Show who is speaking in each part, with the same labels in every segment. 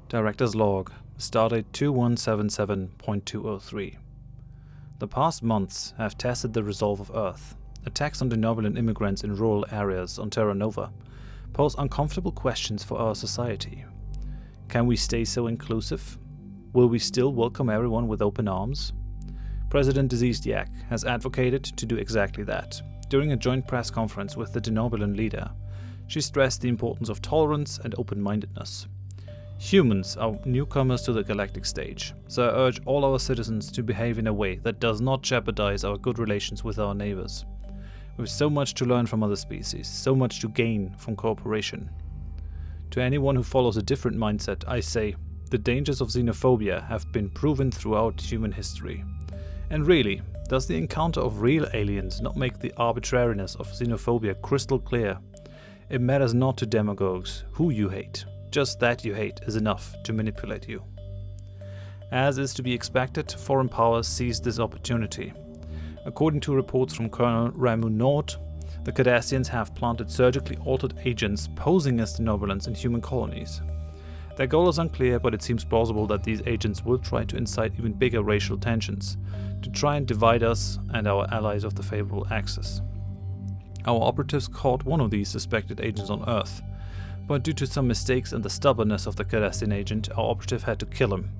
Speaker 1: Director's Log, Stardate 2177.203. The past months have tested the resolve of Earth. Attacks on Denobulan immigrants in rural areas on Terra Nova pose uncomfortable questions for our society. Can we stay so inclusive? Will we still welcome everyone with open arms? President Yak has advocated to do exactly that. During a joint press conference with the Denobulan leader, she stressed the importance of tolerance and open-mindedness. Humans are newcomers to the galactic stage, so I urge all our citizens to behave in a way that does not jeopardize our good relations with our neighbors. We have so much to learn from other species, so much to gain from cooperation. To anyone who follows a different mindset, I say, the dangers of xenophobia have been proven throughout human history. And really, does the encounter of real aliens not make the arbitrariness of xenophobia crystal clear? It matters not to demagogues who you hate. Just that you hate is enough to manipulate you. As is to be expected, foreign powers seized this opportunity. According to reports from Colonel Ramu Nord, the Cardassians have planted surgically altered agents posing as Denobulans in human colonies. Their goal is unclear, but it seems plausible that these agents will try to incite even bigger racial tensions, to try and divide us and our allies of the favorable axis. Our operatives caught one of these suspected agents on Earth, but due to some mistakes and the stubbornness of the Cardassian agent, our operative had to kill him,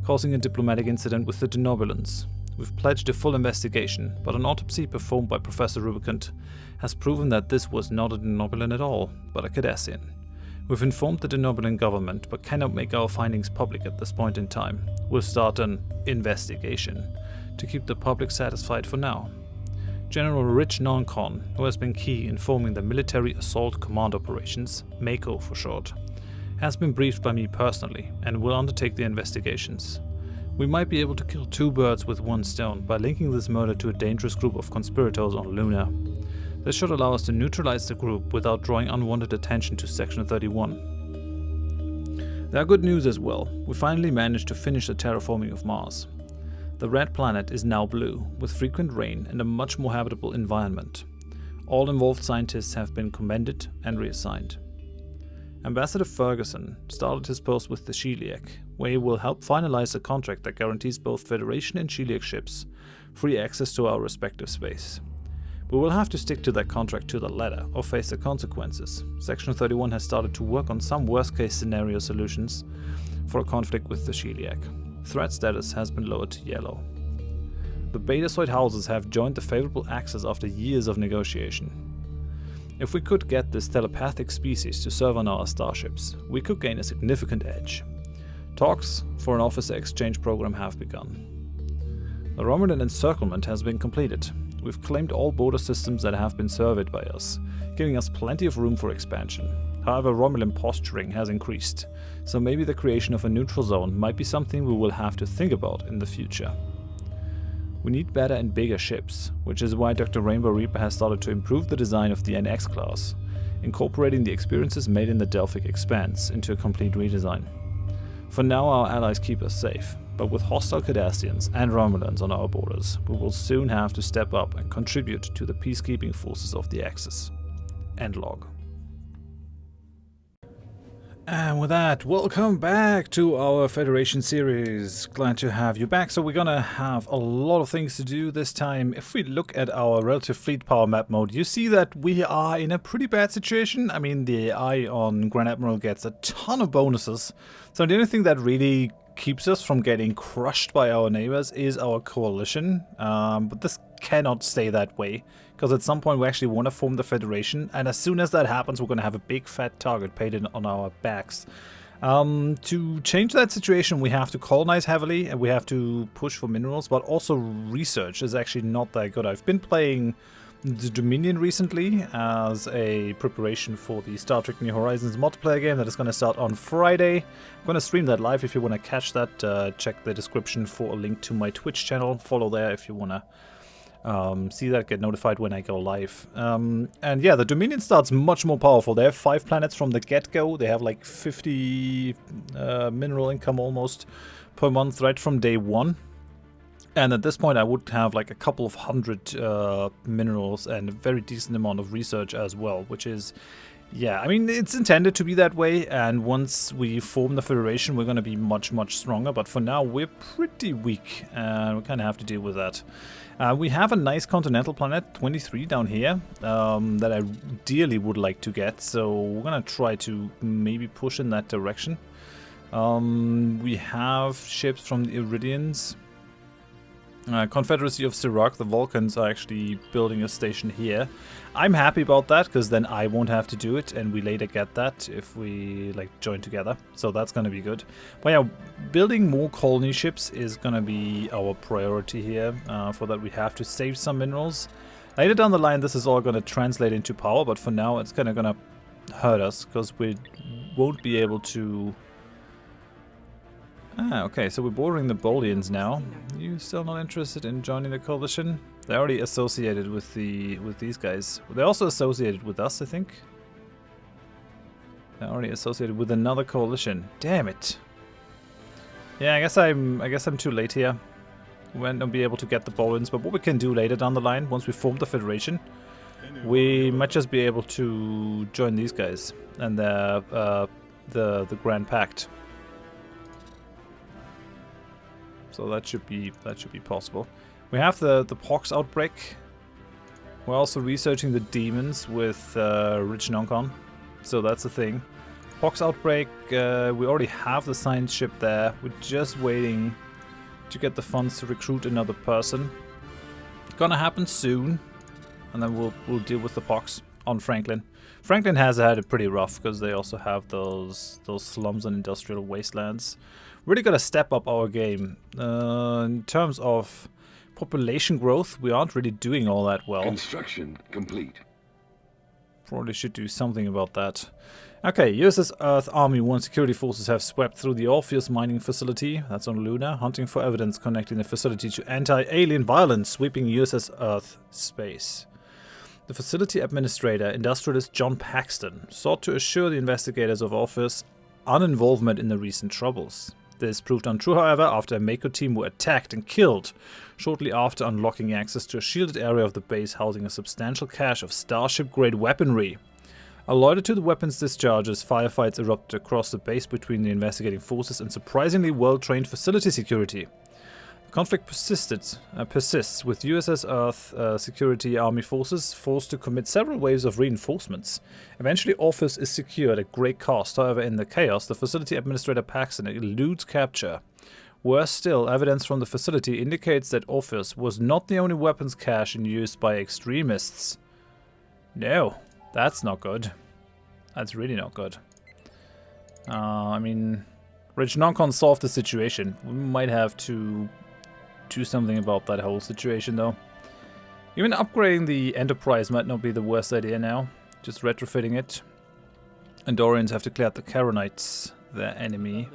Speaker 1: causing a diplomatic incident with the Denobulans. We've pledged a full investigation, but an autopsy performed by Professor Rubicant has proven that this was not a Denobulan at all, but a Cardassian. We've informed the Denobulan government, but cannot make our findings public at this point in time. We'll start an investigation to keep the public satisfied for now. General Rich Noncon, who has been key in forming the Military Assault Command Operations, MACO for short, has been briefed by me personally and will undertake the investigations. We might be able to kill two birds with one stone by linking this murder to a dangerous group of conspirators on Luna. This should allow us to neutralize the group without drawing unwanted attention to Section 31. There are good news as well. We finally managed to finish the terraforming of Mars. The red planet is now blue, with frequent rain and a much more habitable environment. All involved scientists have been commended and reassigned. Ambassador Ferguson started his post with the Shelia, where he will help finalize a contract that guarantees both Federation and Shelia ships free access to our respective space. We will have to stick to that contract to the letter or face the consequences. Section 31 has started to work on some worst-case scenario solutions for a conflict with the Shelia. Threat status has been lowered to yellow. The Betazoid houses have joined the favorable axis after years of negotiation. If we could get this telepathic species to serve on our starships, we could gain a significant edge. Talks for an officer exchange program have begun. The Romulan encirclement has been completed. We've claimed all border systems that have been surveyed by us, giving us plenty of room for expansion. However, Romulan posturing has increased, so maybe the creation of a neutral zone might be something we will have to think about in the future. We need better and bigger ships, which is why Dr. Rainbow Reaper has started to improve the design of the NX class, incorporating the experiences made in the Delphic Expanse into a complete redesign. For now, our allies keep us safe, but with hostile Cardassians and Romulans on our borders, we will soon have to step up and contribute to the peacekeeping forces of the Axis. End log. And with that, welcome back to our Federation series. Glad to have you back. So we're gonna have a lot of things to do this time. If we look at our relative fleet power map mode, you see that we are in a pretty bad situation. I mean, the AI on Grand Admiral gets a ton of bonuses. So the only thing that really keeps us from getting crushed by our neighbors is our coalition. But this cannot stay that way, because at some point we actually want to form the Federation, and as soon as that happens we're going to have a big fat target painted on our backs. To change that situation we have to colonize heavily and we have to push for minerals, but also research is actually not that good. I've been playing the Dominion recently as a preparation for the Star Trek New Horizons multiplayer game that is going to start on Friday. I'm going to stream that live. If you want to catch that, check the description for a link to my Twitch channel. Follow there if you want to see that, get notified when I go live. And yeah, the Dominion starts much more powerful. They have 5 planets from the get-go. They have like 50 mineral income almost per month right from day 1. And at this point I would have like a couple of hundred minerals and a very decent amount of research as well, which is Yeah, I mean, it's intended to be that way, and once we form the Federation, we're going to be much, much stronger, but for now, we're pretty weak, and we kind of have to deal with that. We have a nice continental planet, 23, down here, that I dearly would like to get, so we're going to try to maybe push in that direction. We have ships from the Iridians. Confederacy of Sirak, the Vulcans are actually building a station here. I'm happy about that, because then I won't have to do it, and we later get that if we like join together. So that's going to be good. But yeah, building more colony ships is going to be our priority here. For that we have to save some minerals. Later down the line this is all going to translate into power, but for now it's kind of going to hurt us, because we won't be able to... Ah, okay, so we're bordering the Bolians now. You still not interested in joining the coalition? They're already associated with these guys. They're also associated with us, I think. They're already associated with another coalition. Damn it. Yeah, I guess I'm too late here. We won't be able to get the Bolians, but what we can do later down the line, once we form the Federation, we might just be able to join these guys and the Grand Pact. So that should be possible. We have the pox outbreak. We're also researching the demons with Rich Nonkon. So that's a thing. Pox outbreak, we already have the science ship there. We're just waiting to get the funds to recruit another person. Gonna happen soon. And then we'll deal with the pox on Franklin. Franklin has had it pretty rough because they also have those slums and industrial wastelands. Really gotta step up our game. In terms of population growth, we aren't really doing all that well.
Speaker 2: Construction complete.
Speaker 1: Probably should do something about that. Okay, USS Earth Army 1 security forces have swept through the Orpheus mining facility, that's on Luna, hunting for evidence connecting the facility to anti-alien violence sweeping USS Earth space. The facility administrator, industrialist John Paxton, sought to assure the investigators of Orpheus uninvolvement in the recent troubles. This proved untrue, however, after a Mako team were attacked and killed shortly after unlocking access to a shielded area of the base housing a substantial cache of Starship-grade weaponry. Alerted to the weapons discharges, firefights erupted across the base between the investigating forces and surprisingly well-trained facility security. The conflict persists, with USS Earth security army forces forced to commit several waves of reinforcements. Eventually, Orpheus is secured at great cost. However, in the chaos, the facility administrator Paxton eludes capture. Worse still, evidence from the facility indicates that Orpheus was not the only weapons cache in use by extremists. No, that's not good. That's really not good. I mean, Rich Nonkon solved the situation. We might have to do something about that whole situation, though. Even upgrading the Enterprise might not be the worst idea now. Just retrofitting it. Andorians have declared the Caronites their enemy.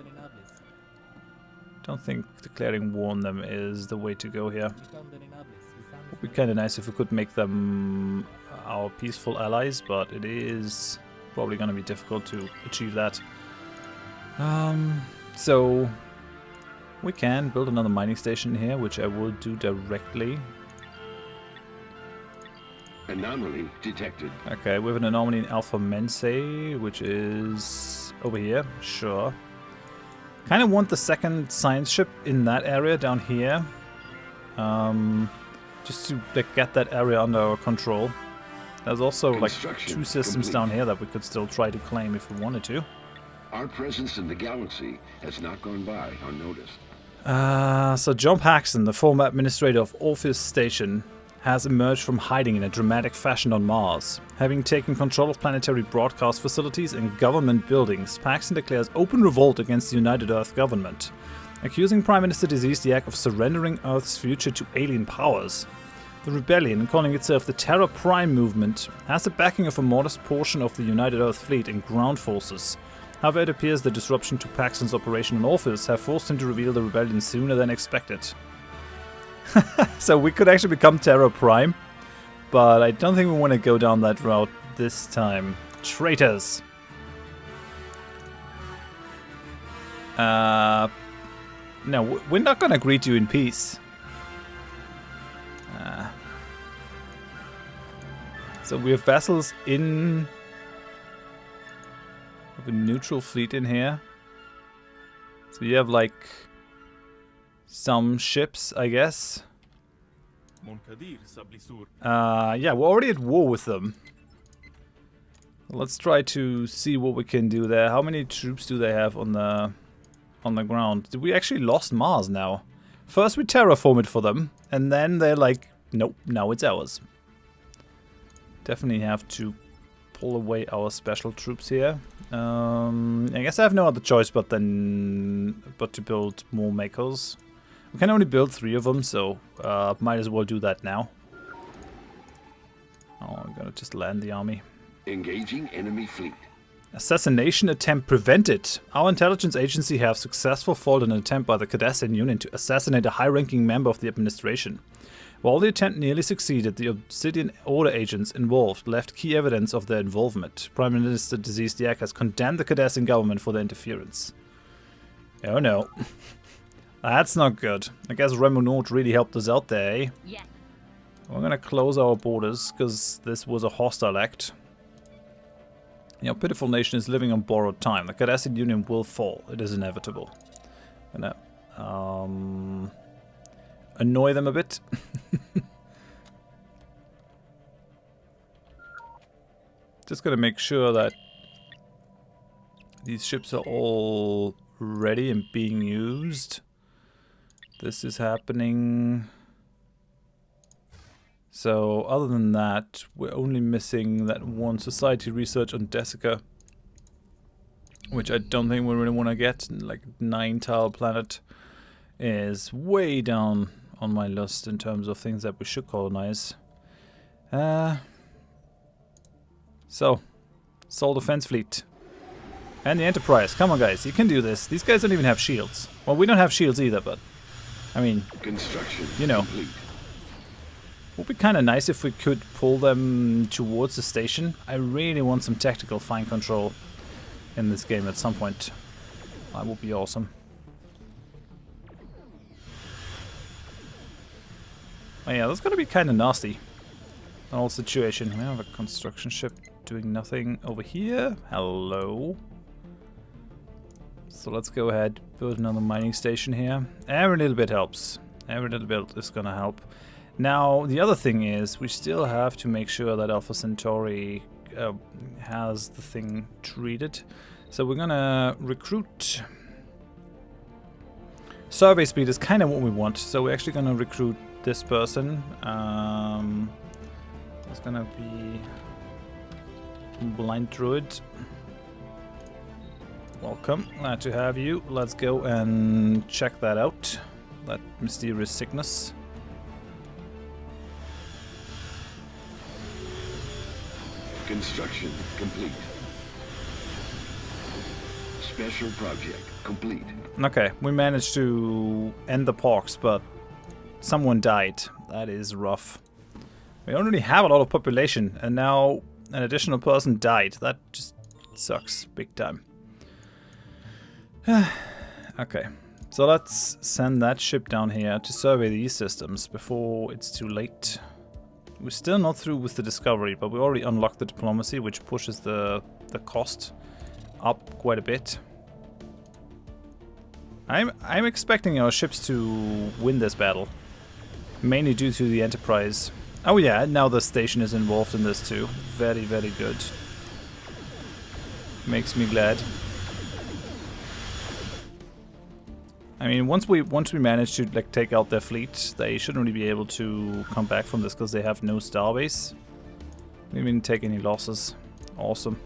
Speaker 1: Don't think declaring war on them is the way to go here. Would be kind of nice if we could make them our peaceful allies, but it is probably going to be difficult to achieve that. So we can build another mining station here, which I will do directly.
Speaker 2: Anomaly detected.
Speaker 1: Okay, we have an anomaly in Alpha Mensae, which is over here. Sure. Kind of want the second science ship in that area down here. Just to get that area under our control. There's also like 2 systems down here that we could still try to claim if we wanted to.
Speaker 2: Our presence in the galaxy has not gone by unnoticed.
Speaker 1: So John Paxton, the former administrator of Orpheus Station, has emerged from hiding in a dramatic fashion on Mars. Having taken control of planetary broadcast facilities and government buildings, Paxton declares open revolt against the United Earth government, accusing Prime Minister Diziak of surrendering Earth's future to alien powers. The rebellion, calling itself the Terra Prime Movement, has the backing of a modest portion of the United Earth fleet and ground forces. However, it appears the disruption to Paxton's operation on Orpheus have forced him to reveal the rebellion sooner than expected. So we could actually become Terra Prime, but I don't think we want to go down that route this time. Traitors! No, we're not gonna greet you in peace. So we have vessels in have a neutral fleet in here. So you have like some ships, I guess. Yeah, we're already at war with them. Let's try to see what we can do there. How many troops do they have on the ground? We actually lost Mars now. First we terraform it for them, and then they're like, nope, now it's ours. Definitely have to pull away our special troops here. I guess I have no other choice but to build more Makos. We can only build 3 of them, so might as well do that now. Oh, I'm gonna just land the army.
Speaker 2: Engaging enemy fleet.
Speaker 1: Assassination attempt prevented. Our intelligence agency have successfully foiled an attempt by the Cardassian Union to assassinate a high-ranking member of the administration. While the attempt nearly succeeded, the Obsidian Order agents involved left key evidence of their involvement. Prime Minister Disease Drak has condemned the Cardassian government for their interference. Oh no. That's not good. I guess Romulus really helped us out there, eh? Yeah. We're gonna close our borders, because this was a hostile act. Your pitiful nation is living on borrowed time. The Cardassian Union will fall. It is inevitable. Gonna annoy them a bit. Just gonna make sure that these ships are all ready and being used. This is happening. So other than that, we're only missing that one society research on Desica, which I don't think we really want to get. Like 9-tile planet is way down on my list in terms of things that we should colonize. So, Sol Defense Fleet. And the Enterprise. Come on guys, you can do this. These guys don't even have shields. Well, we don't have shields either, but I mean,
Speaker 2: construction
Speaker 1: you know.
Speaker 2: complete.
Speaker 1: Would be kind of nice if we could pull them towards the station. I really want some tactical fine control in this game at some point. That would be awesome. Oh yeah, that's gonna be kind of nasty. The whole situation. We have a construction ship doing nothing over here. Hello. So let's go ahead, build another mining station here. Every little bit helps. Every little bit is gonna help. Now, the other thing is, we still have to make sure that Alpha Centauri has the thing treated. So we're gonna recruit. Survey speed is kind of what we want, so we're actually gonna recruit this person. It's gonna be Blind Druid. Welcome, glad to have you. Let's go and check that out. That mysterious sickness.
Speaker 2: Construction complete. Special project complete.
Speaker 1: Okay, we managed to end the Porks, but someone died. That is rough. We already have a lot of population, and now an additional person died. That just sucks big time. Okay, so let's send that ship down here to survey these systems before it's too late. We're still not through with the discovery, but we already unlocked the diplomacy, which pushes the cost up quite a bit. I'm expecting our ships to win this battle, mainly due to the Enterprise. Oh yeah, now the station is involved in this too. Very, very good. Makes me glad. I mean, once we manage to like take out their fleet, they shouldn't really be able to come back from this because they have no starbase. We didn't take any losses. Awesome.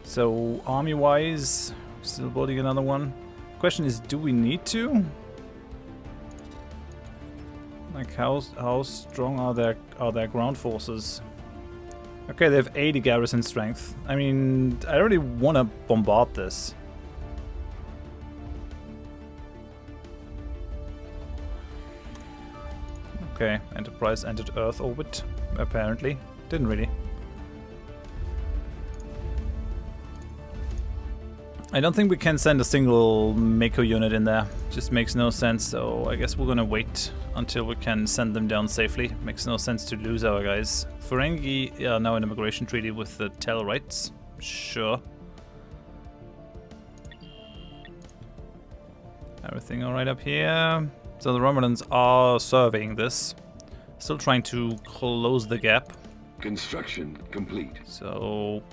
Speaker 1: So army-wise, still building another one. Question is, do we need to? Like, how strong are their ground forces? Okay, they have 80 garrison strength. I mean, I really want to bombard this. Okay, Enterprise entered Earth orbit, apparently. Didn't really. I don't think we can send a single Mako unit in there. Just makes no sense, so I guess we're gonna wait until we can send them down safely. Makes no sense to lose our guys. Ferengi are now in immigration treaty with the Tellarites. Sure. Everything alright up here? So the Romulans are surveying this. Still trying to close the gap.
Speaker 2: Construction complete.
Speaker 1: So...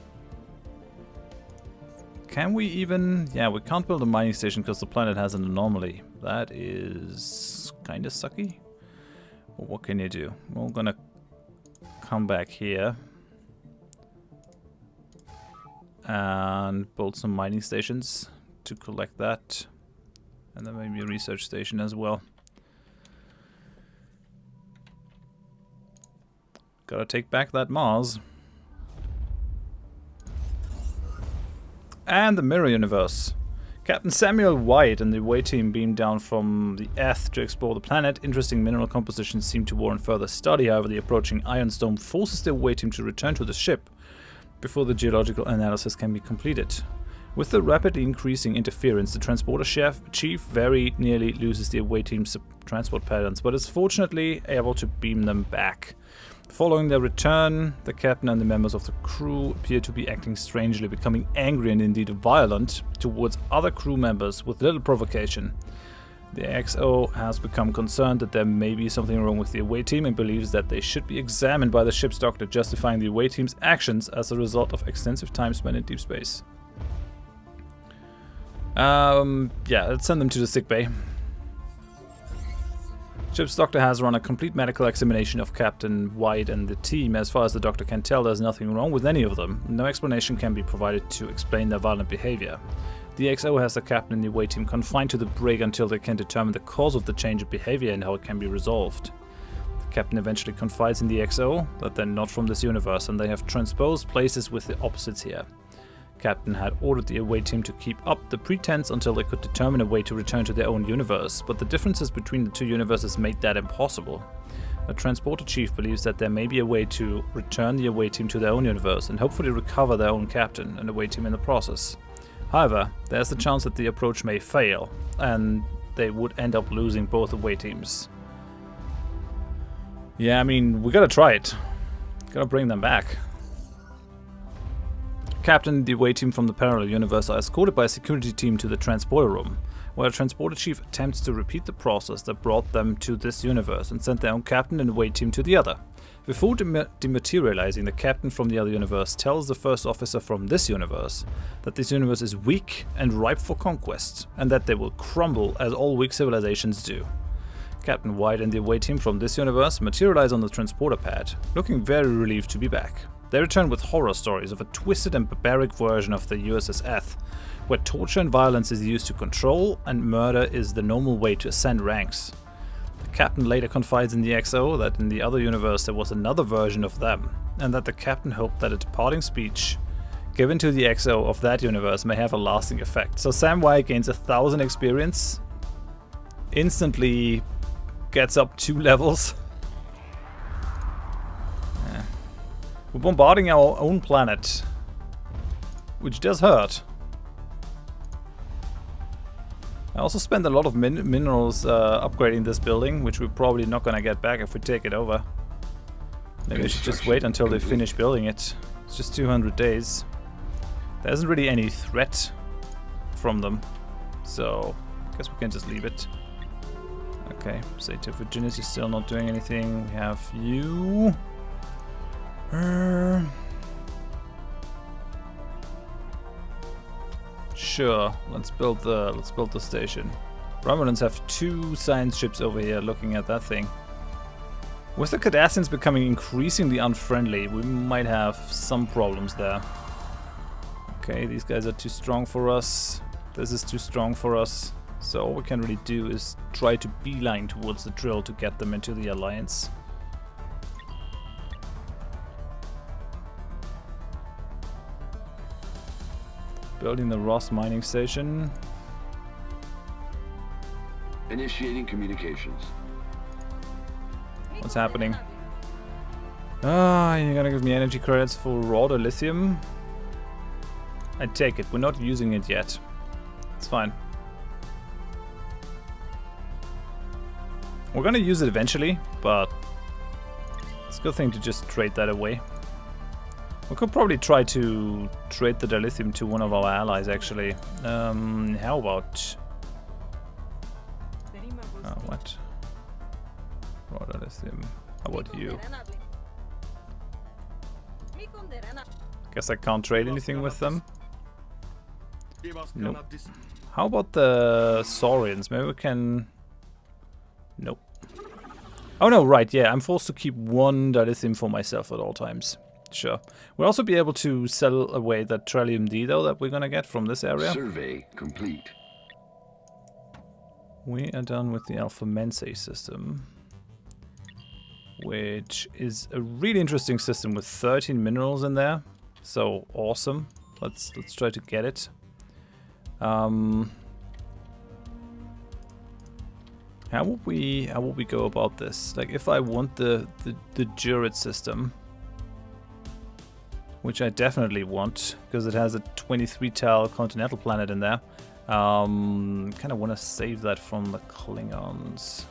Speaker 1: Can we even... Yeah, we can't build a mining station because the planet has an anomaly. That is kind of sucky. Well, what can you do? We're gonna come back here. And build some mining stations to collect that. And then maybe a research station as well. Gotta take back that Mars. And the Mirror Universe. Captain Samuel White and the away team beamed down from the Earth to explore the planet. Interesting mineral compositions seem to warrant further study. However, the approaching Iron Storm forces the away team to return to the ship before the geological analysis can be completed. With the rapidly increasing interference, the transporter chief very nearly loses the away team's transport patterns, but is fortunately able to beam them back. Following their return, the captain and the members of the crew appear to be acting strangely, becoming angry and indeed violent towards other crew members with little provocation. The XO has become concerned that there may be something wrong with the away team and believes that they should be examined by the ship's doctor, justifying the away team's actions as a result of extensive time spent in deep space. Yeah, let's send them to the sickbay. Ship's doctor has run a complete medical examination of Captain White and the team. As far as the doctor can tell, there's nothing wrong with any of them. No explanation can be provided to explain their violent behavior. The XO has the captain and the away team confined to the brig until they can determine the cause of the change of behavior and how it can be resolved. The captain eventually confides in the XO that they're not from this universe and they have transposed places with the opposites here. Captain had ordered the away team to keep up the pretense until they could determine a way to return to their own universe, but the differences between the two universes made that impossible. The transporter chief believes that there may be a way to return the away team to their own universe and hopefully recover their own captain and away team in the process. However, there's the chance that the approach may fail, and they would end up losing both away teams. Yeah, I mean, we gotta try it. Gotta bring them back. Captain and the away team from the parallel universe are escorted by a security team to the transporter room, where a transporter chief attempts to repeat the process that brought them to this universe and sent their own captain and away team to the other. Before dematerializing, the captain from the other universe tells the first officer from this universe that this universe is weak and ripe for conquest, and that they will crumble as all weak civilizations do. Captain White and the away team from this universe materialize on the transporter pad, looking very relieved to be back. They return with horror stories of a twisted and barbaric version of the USS, where torture and violence is used to control and murder is the normal way to ascend ranks. The captain later confides in the XO that in the other universe there was another version of them, and that the captain hoped that a departing speech given to the XO of that universe may have a lasting effect. So Sam White gains 1,000 experience, instantly gets up 2 levels. We're bombarding our own planet, which does hurt. I also spent a lot of minerals upgrading this building, which we're probably not gonna get back if we take it over. Maybe I should just wait until they finish building it. It's just 200 days. There isn't really any threat from them, so I guess we can just leave it. Okay, State of Virginity is still not doing anything. We have you. Sure, let's build the station. Romulans have 2 science ships over here looking at that thing. With the Cardassians becoming increasingly unfriendly, we might have some problems there. Okay, these guys are too strong for us. This is too strong for us. So all we can really do is try to beeline towards the drill to get them into the alliance. Building the Ross mining station.
Speaker 2: Initiating communications.
Speaker 1: What's happening? Ah, you're gonna give me energy credits for raw lithium? I take it. We're not using it yet. It's fine. We're gonna use it eventually, but it's a good thing to just trade that away. We could probably try to trade the dilithium to one of our allies, actually. How about What? Raw dilithium. How about you? Guess I can't trade anything with them. Nope. How about the Saurians? Maybe we can... Nope. Oh no, right, yeah, I'm forced to keep one dilithium for myself at all times. Sure. We'll also be able to sell away that Trillium D, though, that we're gonna get from this area.
Speaker 2: Survey complete.
Speaker 1: We are done with the Alpha Mensae system, which is a really interesting system with 13 minerals in there. So awesome. Let's try to get it. How would we go about this? Like, if I want the Jurid system, which I definitely want because it has a 23 tile continental planet in there. Kind of want to save that from the Klingons.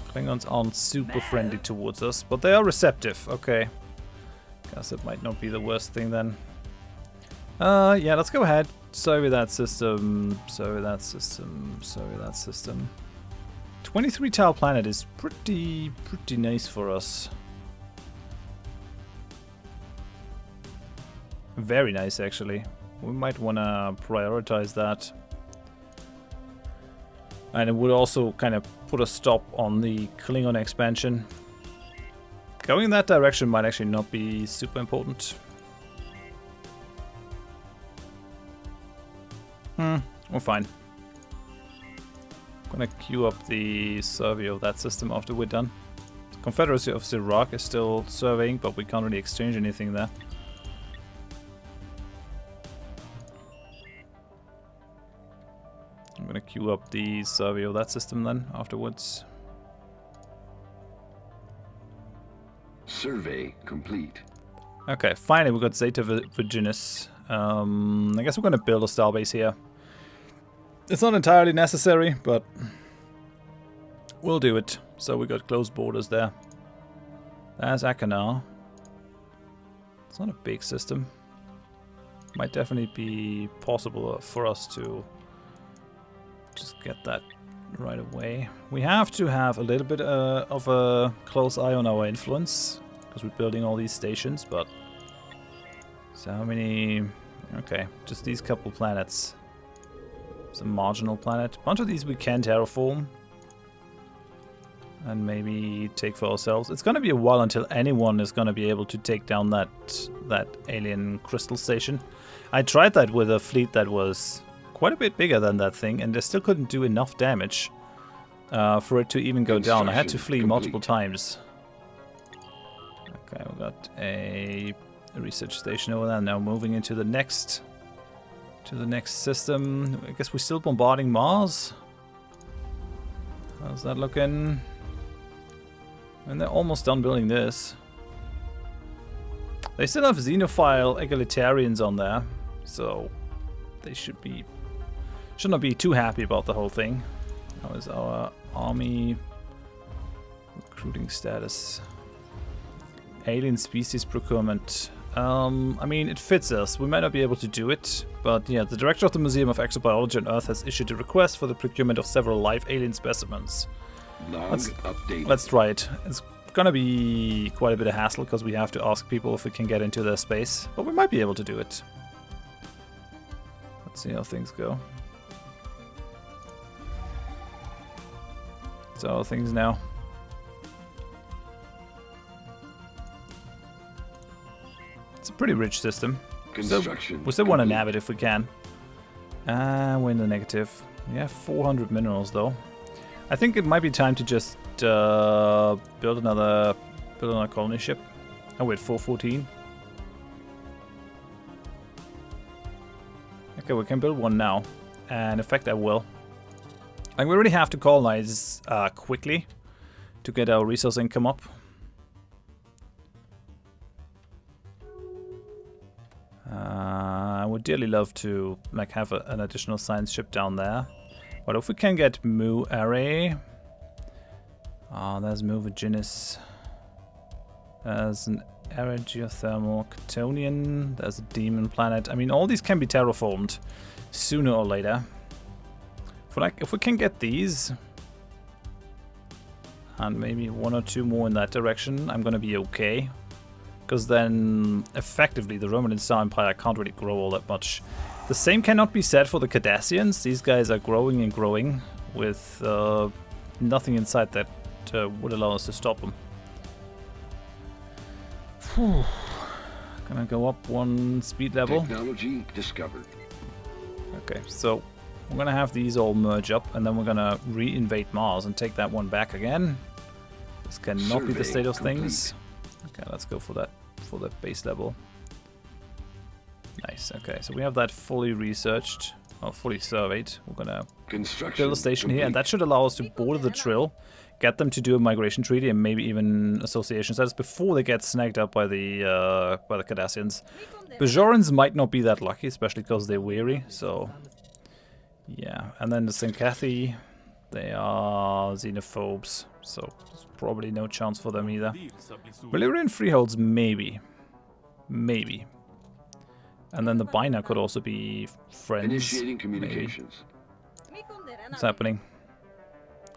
Speaker 1: Klingons aren't super friendly towards us, but they are receptive. Okay. Guess it might not be the worst thing then. Yeah, let's go ahead. Survey that system. Survey that system. Survey that system. 23 tile planet is pretty nice for us. Very nice, actually. We might want to prioritize that. And it would also kind of put a stop on the Klingon expansion. Going in that direction might actually not be super important. We're fine. I'm gonna queue up the survey of that system after we're done. The Confederacy of Iraq is still surveying, but we can't really exchange anything there. I'm gonna queue up the survey of that system then afterwards.
Speaker 2: Survey complete.
Speaker 1: Okay, finally we got Zeta Virginis. I guess we're gonna build a starbase here. It's not entirely necessary, but we'll do it. So we got close borders there. There's Akanar. It's not a big system. Might definitely be possible for us to just get that right away. We have to have a little bit of a close eye on our influence because we're building all these stations, but so how many? Okay, just these couple planets. It's a marginal planet. A bunch of these we can terraform and maybe take for ourselves. It's gonna be a while until anyone is gonna be able to take down that alien crystal station. I tried that with a fleet that was quite a bit bigger than that thing, and they still couldn't do enough damage for it to even go down. I had to flee multiple times. Okay, we got a research station over there. Now moving into the next system. I guess we're still bombarding Mars. How's that looking? And they're almost done building this. They still have xenophile egalitarians on there, so they should not be too happy about the whole thing. How is our army recruiting status? Alien species procurement. I mean, it fits us. We might not be able to do it, but yeah, the director of the Museum of Exobiology on Earth has issued a request for the procurement of several live alien specimens. Let's try it. It's gonna be quite a bit of hassle because we have to ask people if we can get into their space, but we might be able to do it. Let's see how things go. So how are things now? It's a pretty rich system. So we still want to nab it if we can. We're in the negative. We have 400 minerals though. I think it might be time to just build another colony ship. Oh, we're at 414. Okay, we can build one now, and in fact I will. Like, we really have to colonize quickly to get our resource income up. I would dearly love to like have an additional science ship down there. But if we can get Mu Array... there's Mu Virginis. There's an Array Geothermal Catonian. There's a Demon Planet. I mean, all these can be terraformed sooner or later. If we can get these, and maybe 1 or 2 more in that direction, I'm gonna be okay. Because then, effectively, the Romulan Star Empire can't really grow all that much. The same cannot be said for the Cardassians. These guys are growing and growing with nothing inside that would allow us to stop them. Whew. Gonna go up 1 speed level.
Speaker 2: Technology discovered.
Speaker 1: Okay, so we're gonna have these all merge up, and then we're gonna re-invade Mars and take that one back again. This cannot be the state of things. Okay, let's go for that base level. Nice. Okay, so we have that fully researched or fully surveyed. We're gonna build a station here, and that should allow us to border the Trill, get them to do a migration treaty, and maybe even association status before they get snagged up by the Cardassians. Bajorans might not be that lucky, especially because they're weary. So yeah, and then the Syncathi, they are xenophobes, so there's probably no chance for them either. Valyrian freeholds, maybe. Maybe. And then the Biner could also be friends.
Speaker 2: Initiating communications.
Speaker 1: Maybe. What's happening?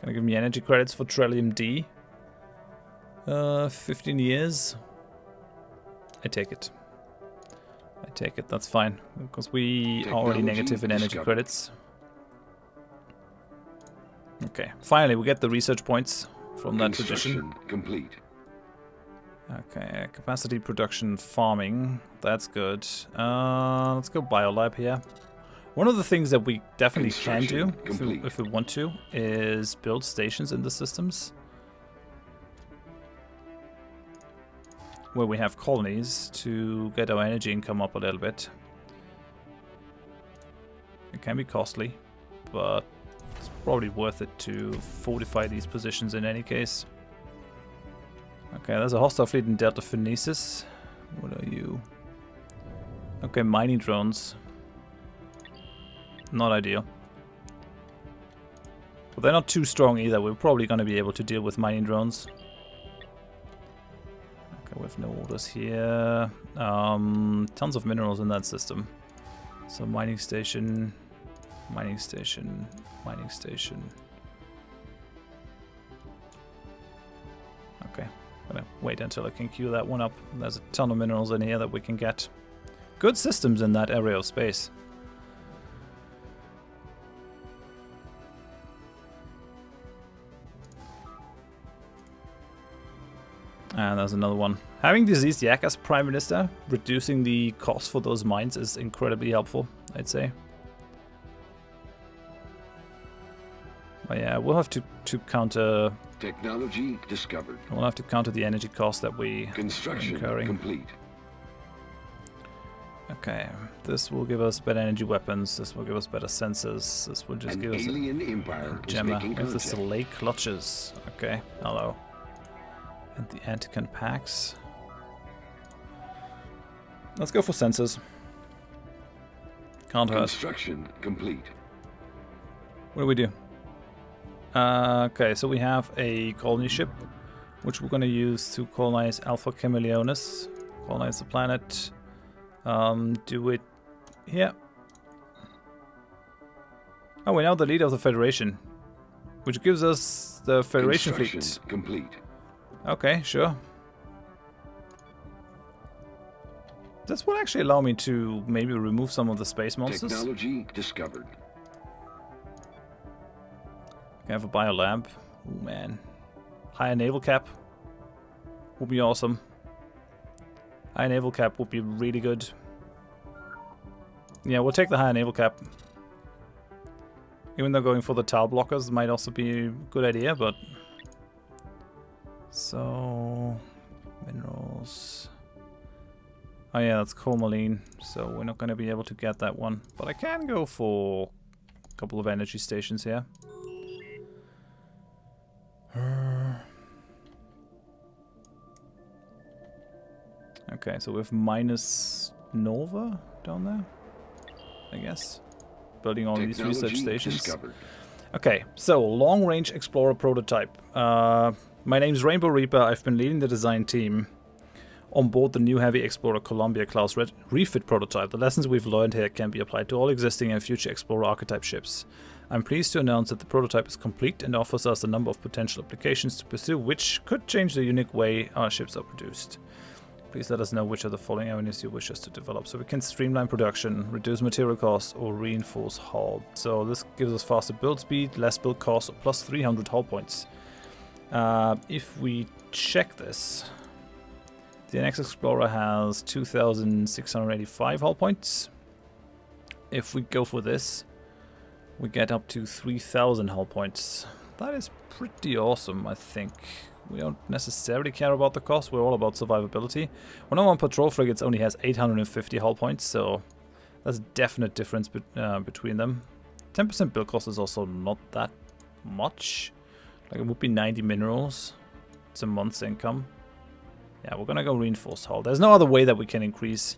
Speaker 1: Gonna give me energy credits for Trellium D. 15 years. I take it. I take it, that's fine. Because we are already negative in energy credits. Okay, finally we get the research points from that tradition.
Speaker 2: Complete.
Speaker 1: Okay, capacity production farming, that's good. Let's go biolab here. One of the things that we definitely can do, if we want to, is build stations in the systems. Where we have colonies to get our energy income up a little bit. It can be costly, but it's probably worth it to fortify these positions in any case. Okay, there's a hostile fleet in Delta Phoenicis. What are you? Okay, mining drones. Not ideal. But they're not too strong either. We're probably going to be able to deal with mining drones. Okay, we have no orders here. Tons of minerals in that system. So mining station, mining station, mining station. Okay, I'm gonna wait until I can queue that one up. There's a ton of minerals in here that we can get. Good systems in that area of space. And there's another one. Having Diseased Yak as Prime Minister, reducing the cost for those mines is incredibly helpful, I'd say. But yeah, we'll have to counter...
Speaker 2: Technology discovered.
Speaker 1: We'll have to counter the energy cost that we are incurring.
Speaker 2: Complete.
Speaker 1: Okay, this will give us better energy weapons, this will give us better sensors, this will just give us a gemma. We have the Selay Clutches. Okay, hello. And the Antican packs. Let's go for sensors. Can't hurt.
Speaker 2: Construction complete.
Speaker 1: What do we do? Okay, so we have a colony ship, which we're going to use to colonize Alpha Chameleonis. Colonize the planet. Do it here. Oh, we're now the leader of the Federation, which gives us the Federation fleet.
Speaker 2: Complete.
Speaker 1: Okay, sure. This will actually allow me to maybe remove some of the space monsters.
Speaker 2: Technology discovered.
Speaker 1: I have a biolab. Oh man. Higher naval cap would be awesome. Higher naval cap would be really good. Yeah, we'll take the higher naval cap. Even though going for the tile blockers might also be a good idea, but... So... Minerals... Oh yeah, that's Cormoline, so we're not going to be able to get that one. But I can go for a couple of energy stations here. Okay, so we have minus Nova down there, I guess. Building all these research stations. Discovered. Okay, so long-range explorer prototype. My name's Rainbow Reaper. I've been leading the design team. on board the new Heavy Explorer Columbia-class refit prototype. The lessons we've learned here can be applied to all existing and future Explorer archetype ships. I'm pleased to announce that the prototype is complete and offers us a number of potential applications to pursue, which could change the unique way our ships are produced. Please let us know which of the following avenues you wish us to develop. So we can streamline production, reduce material costs, or reinforce hull. So this gives us faster build speed, less build cost, plus 300 hull points. If we check this, the NX Explorer has 2,685 hull points. If we go for this, we get up to 3,000 hull points. That is pretty awesome, I think. We don't necessarily care about the cost, we're all about survivability. One of our patrol frigates only has 850 hull points, so that's a definite difference between them. 10% build cost is also not that much. Like, it would be 90 minerals. It's a month's income. Yeah, we're gonna go reinforced hull. There's no other way that we can increase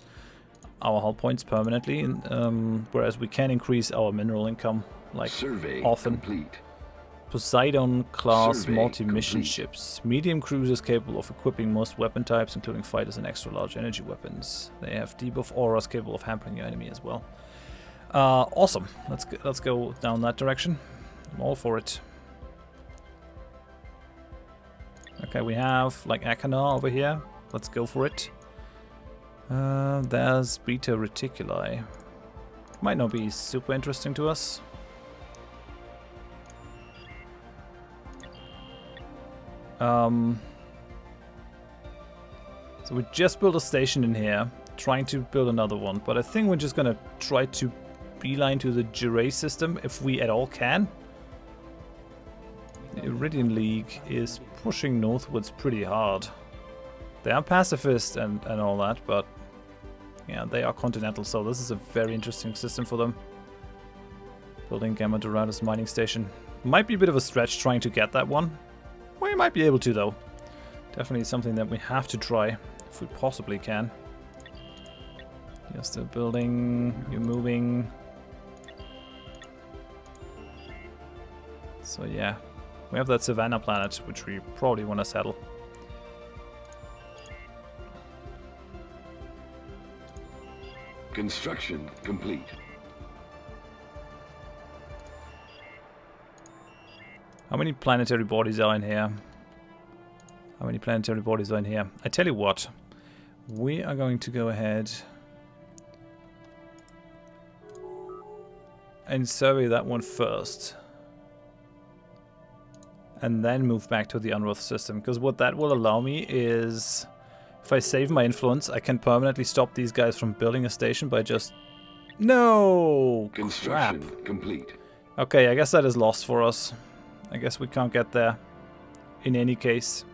Speaker 1: our hull points permanently, whereas we can increase our mineral income, like,
Speaker 2: Survey
Speaker 1: often.
Speaker 2: complete.
Speaker 1: Poseidon-class
Speaker 2: Survey
Speaker 1: multi-mission
Speaker 2: complete.
Speaker 1: ships. Medium cruisers capable of equipping most weapon types, including fighters and extra-large energy weapons. They have debuff auras capable of hampering your enemy as well. Awesome. Let's go down that direction. I'm all for it. Okay, we have, like, Achenar over here. Let's go for it. There's Beta Reticuli. Might not be super interesting to us. So we just built a station in here, trying to build another one, but I think we're just gonna try to beeline to the Jure system if we at all can. The Iridian League is pushing northwards pretty hard. They are pacifist and all that, but yeah, they are continental, so this is a very interesting system for them. Building Gamma Doradus mining station. Might be a bit of a stretch trying to get that one. We might be able to, though. Definitely something that we have to try, if we possibly can. You're still building, you're moving. So yeah, we have that Savannah planet, which we probably want to settle.
Speaker 2: Construction complete.
Speaker 1: How many planetary bodies are in here? How many planetary bodies are in here? I tell you what, we are going to go ahead and survey that one first. And then move back to the Unroth system. Because what that will allow me is, if I save my influence, I can permanently stop these guys from building a station by just... No!
Speaker 2: Construction
Speaker 1: Crap.
Speaker 2: complete.
Speaker 1: Okay, I guess that is lost for us. I guess we can't get there in any case.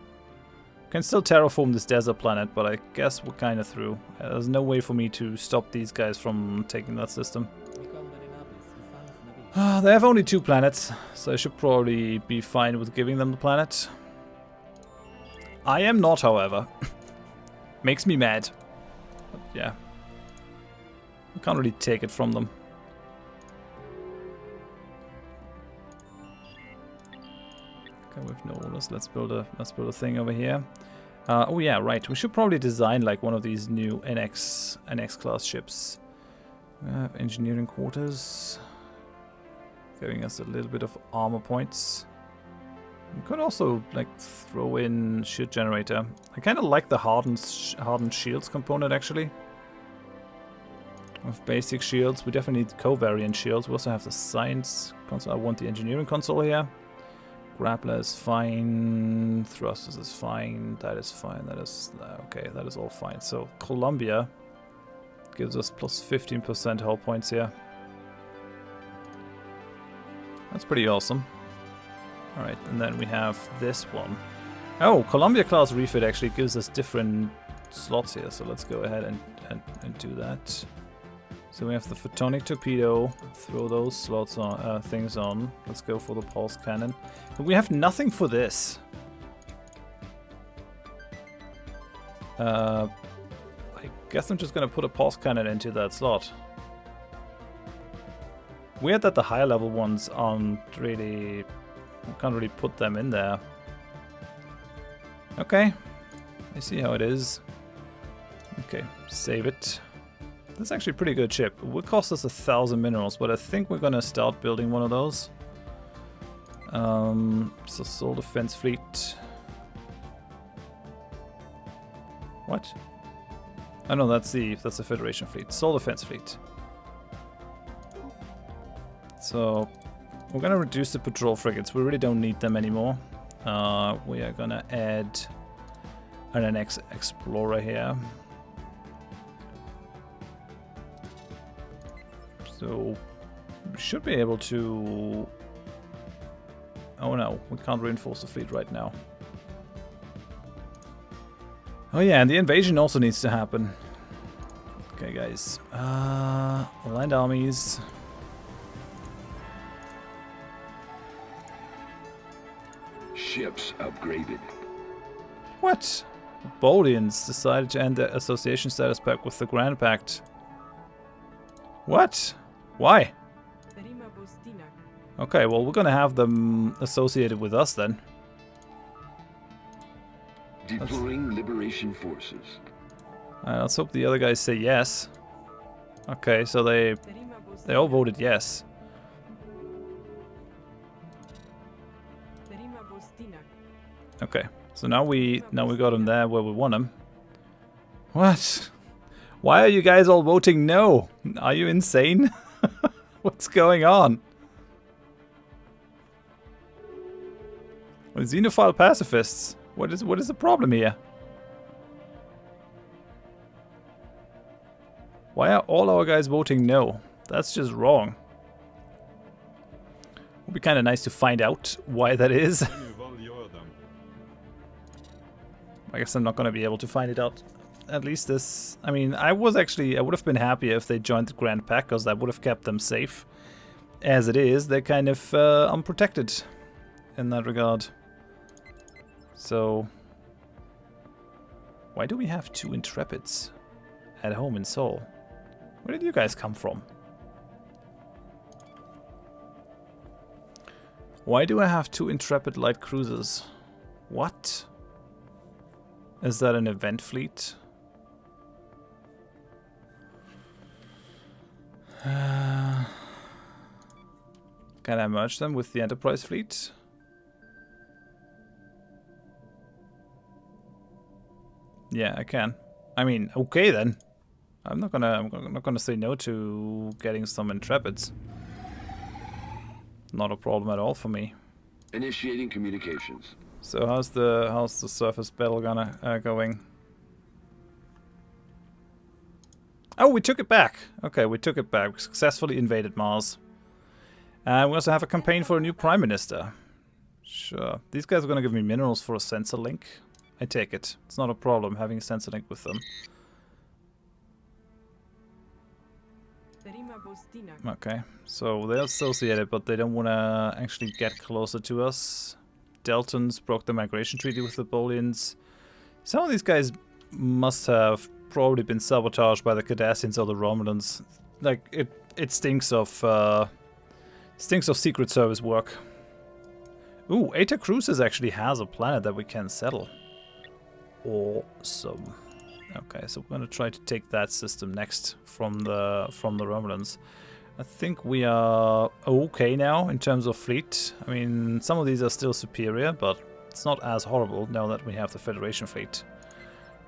Speaker 1: Can still terraform this desert planet, but I guess we're kind of through. There's no way for me to stop these guys from taking that system. They have only 2 planets, so I should probably be fine with giving them the planet. I am not, however. Makes me mad. But yeah. I can't really take it from them. With no orders, let's build a thing over here. Oh yeah, right. We should probably design like one of these new NX class ships. Engineering quarters, giving us a little bit of armor points. We could also like throw in shield generator. I kind of like the hardened shields component actually. With basic shields, we definitely need covariant shields. We also have the science console. I want the engineering console here. Grappler is fine, thrusters is fine, that is fine, that is... okay, that is all fine. So, Columbia gives us plus 15% hull points here. That's pretty awesome. Alright, and then we have this one. Oh, Columbia class refit actually gives us different slots here, so let's go ahead and do that. So we have the photonic torpedo, throw those slots on, things on. Let's go for the pulse cannon. But we have nothing for this. I guess I'm just gonna put a pulse cannon into that slot. Weird that the higher level ones aren't really... I can't really put them in there. Okay, I see how it is. Okay, save it. That's actually a pretty good ship. It would cost us 1,000 minerals, but I think we're gonna start building one of those. So Soul Defense Fleet. What? Oh no, that's the Federation fleet. Soul Defense Fleet. So we're gonna reduce the patrol frigates. We really don't need them anymore. We are gonna add an explorer here. So we should be able to... Oh no, we can't reinforce the fleet right now. Oh yeah, and the invasion also needs to happen. Okay guys, land armies.
Speaker 2: Ships upgraded.
Speaker 1: What? Bolians decided to end their association status pact with the Grand Pact. What? Why? Okay, well we're gonna have them associated with us then.
Speaker 2: Deploying liberation forces.
Speaker 1: Let's hope the other guys say yes. Okay, so they all voted yes. Okay, so now we got them there where we want them. What? Why are you guys all voting no? Are you insane? What's going on? Well, xenophile pacifists. What is the problem here? Why are all our guys voting no? That's just wrong. Would be kind of nice to find out why that is. I guess I'm not going to be able to find it out. At least this... I mean, I would have been happier if they joined the Grand Pact, because that would have kept them safe. As it is, they're kind of unprotected in that regard. So... Why do we have 2 Intrepids at home in Seoul? Where did you guys come from? Why do I have 2 Intrepid light cruisers? What? Is that an event fleet? Can I merge them with the Enterprise fleet? Yeah, I can. I mean, okay then. I'm not gonna say no to getting some Intrepids. Not a problem at all for me.
Speaker 2: Initiating communications.
Speaker 1: So how's the surface battle going? Oh, we took it back. Okay, we took it back. We successfully invaded Mars. And we also have a campaign for a new Prime Minister. Sure. These guys are going to give me minerals for a sensor link. I take it. It's not a problem having a sensor link with them. Okay, so they're associated, but they don't want to actually get closer to us. Deltons broke the migration treaty with the Bolians. Some of these guys must have probably been sabotaged by the Cardassians or the Romulans. Like it stinks of Secret Service work. Ooh, Eta Cruises actually has a planet that we can settle. Awesome. Okay, so we're gonna try to take that system next from the Romulans. I think we are okay now in terms of fleet. I mean, some of these are still superior, but it's not as horrible now that we have the Federation fleet,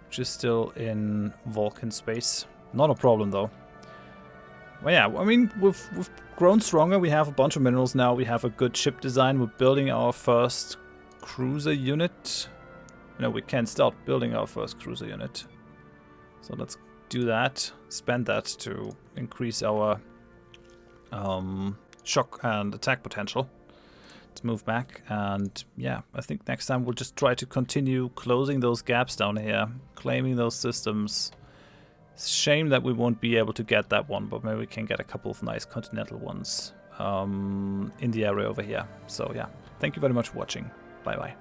Speaker 1: which is still in Vulcan space. Not a problem though. Well, yeah, I mean, we've grown stronger. We have a bunch of minerals now. We have a good ship design. We're building our first cruiser unit. No, we can start building our first cruiser unit. So let's do that. Spend that to increase our shock and attack potential. Let's move back, and yeah, I think next time we'll just try to continue closing those gaps down here, claiming those systems. It's a shame that we won't be able to get that one, but maybe we can get a couple of nice continental ones in the area over here. So yeah, thank you very much for watching. Bye bye.